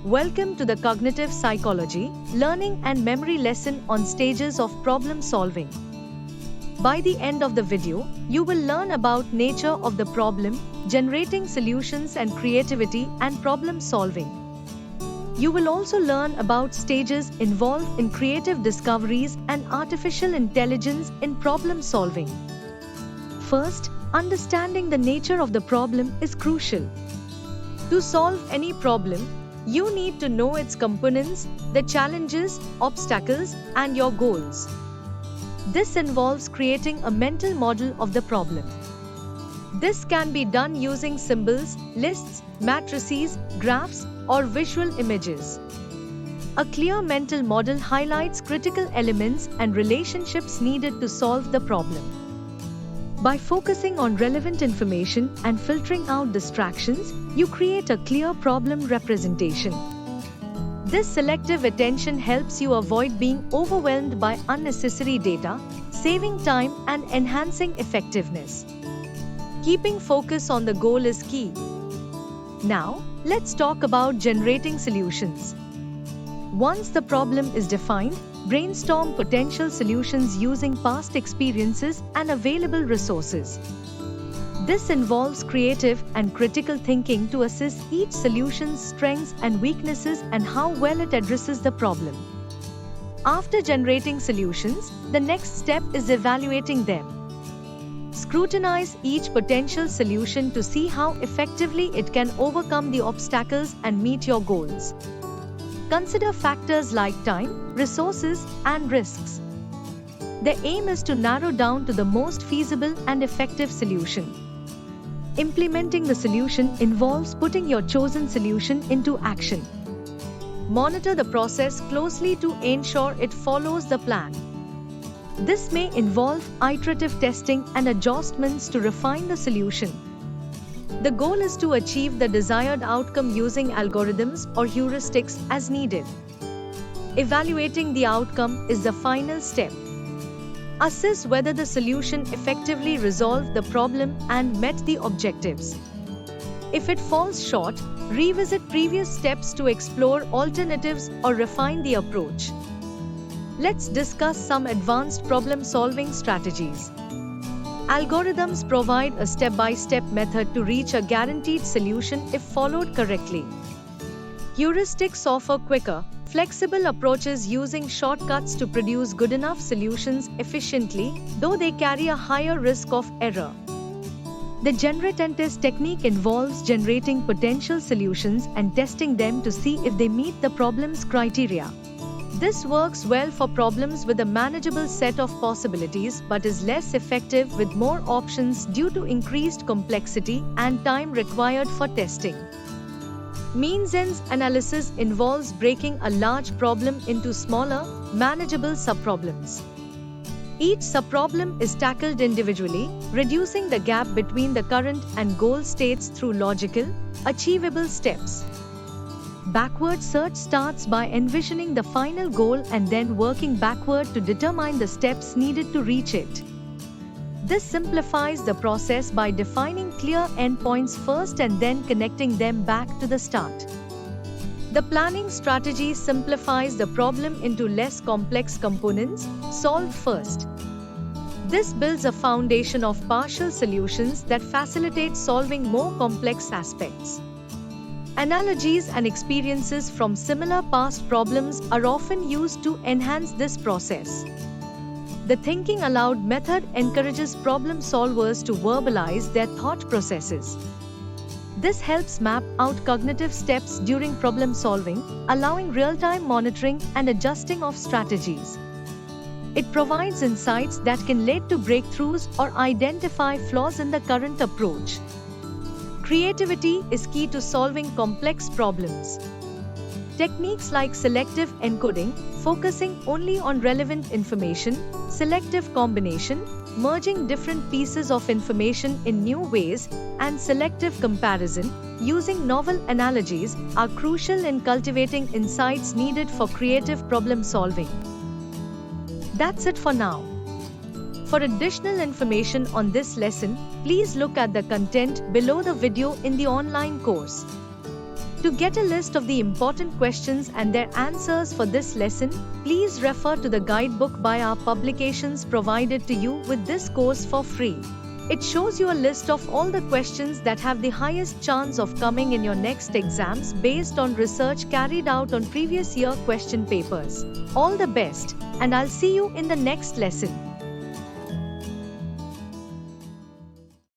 Welcome to the Cognitive Psychology, Learning and Memory lesson on stages of problem solving. By the end of the video, you will learn about nature of the problem, generating solutions and creativity and problem solving. You will also learn about stages involved in creative discoveries and artificial intelligence in problem solving. First, understanding the nature of the problem is crucial. To solve any problem, you need to know its components, the challenges, obstacles, and your goals. This involves creating a mental model of the problem. This can be done using symbols, lists, matrices, graphs, or visual images. A clear mental model highlights critical elements and relationships needed to solve the problem. By focusing on relevant information and filtering out distractions, you create a clear problem representation. This selective attention helps you avoid being overwhelmed by unnecessary data, saving time and enhancing effectiveness. Keeping focus on the goal is key. Now, let's talk about generating solutions. Once the problem is defined, brainstorm potential solutions using past experiences and available resources. This involves creative and critical thinking to assess each solution's strengths and weaknesses and how well it addresses the problem. After generating solutions, the next step is evaluating them. Scrutinize each potential solution to see how effectively it can overcome the obstacles and meet your goals. Consider factors like time, resources, and risks. The aim is to narrow down to the most feasible and effective solution. Implementing the solution involves putting your chosen solution into action. Monitor the process closely to ensure it follows the plan. This may involve iterative testing and adjustments to refine the solution. The goal is to achieve the desired outcome using algorithms or heuristics as needed. Evaluating the outcome is the final step. Assess whether the solution effectively resolved the problem and met the objectives. If it falls short, revisit previous steps to explore alternatives or refine the approach. Let's discuss some advanced problem-solving strategies. Algorithms provide a step-by-step method to reach a guaranteed solution if followed correctly. Heuristics offer quicker, flexible approaches using shortcuts to produce good enough solutions efficiently, though they carry a higher risk of error. The generate and test technique involves generating potential solutions and testing them to see if they meet the problem's criteria. This works well for problems with a manageable set of possibilities but is less effective with more options due to increased complexity and time required for testing. Means-ends analysis involves breaking a large problem into smaller, manageable subproblems. Each subproblem is tackled individually, reducing the gap between the current and goal states through logical, achievable steps. Backward search starts by envisioning the final goal and then working backward to determine the steps needed to reach it. This simplifies the process by defining clear endpoints first and then connecting them back to the start. The planning strategy simplifies the problem into less complex components, solved first. This builds a foundation of partial solutions that facilitate solving more complex aspects. Analogies and experiences from similar past problems are often used to enhance this process. The thinking aloud method encourages problem solvers to verbalize their thought processes. This helps map out cognitive steps during problem solving, allowing real-time monitoring and adjusting of strategies. It provides insights that can lead to breakthroughs or identify flaws in the current approach. Creativity is key to solving complex problems. Techniques like selective encoding, focusing only on relevant information, selective combination, merging different pieces of information in new ways, and selective comparison, using novel analogies, are crucial in cultivating insights needed for creative problem solving. That's it for now. For additional information on this lesson, please look at the content below the video in the online course. To get a list of the important questions and their answers for this lesson, please refer to the guidebook by our publications provided to you with this course for free. It shows you a list of all the questions that have the highest chance of coming in your next exams based on research carried out on previous year question papers. All the best, and I'll see you in the next lesson.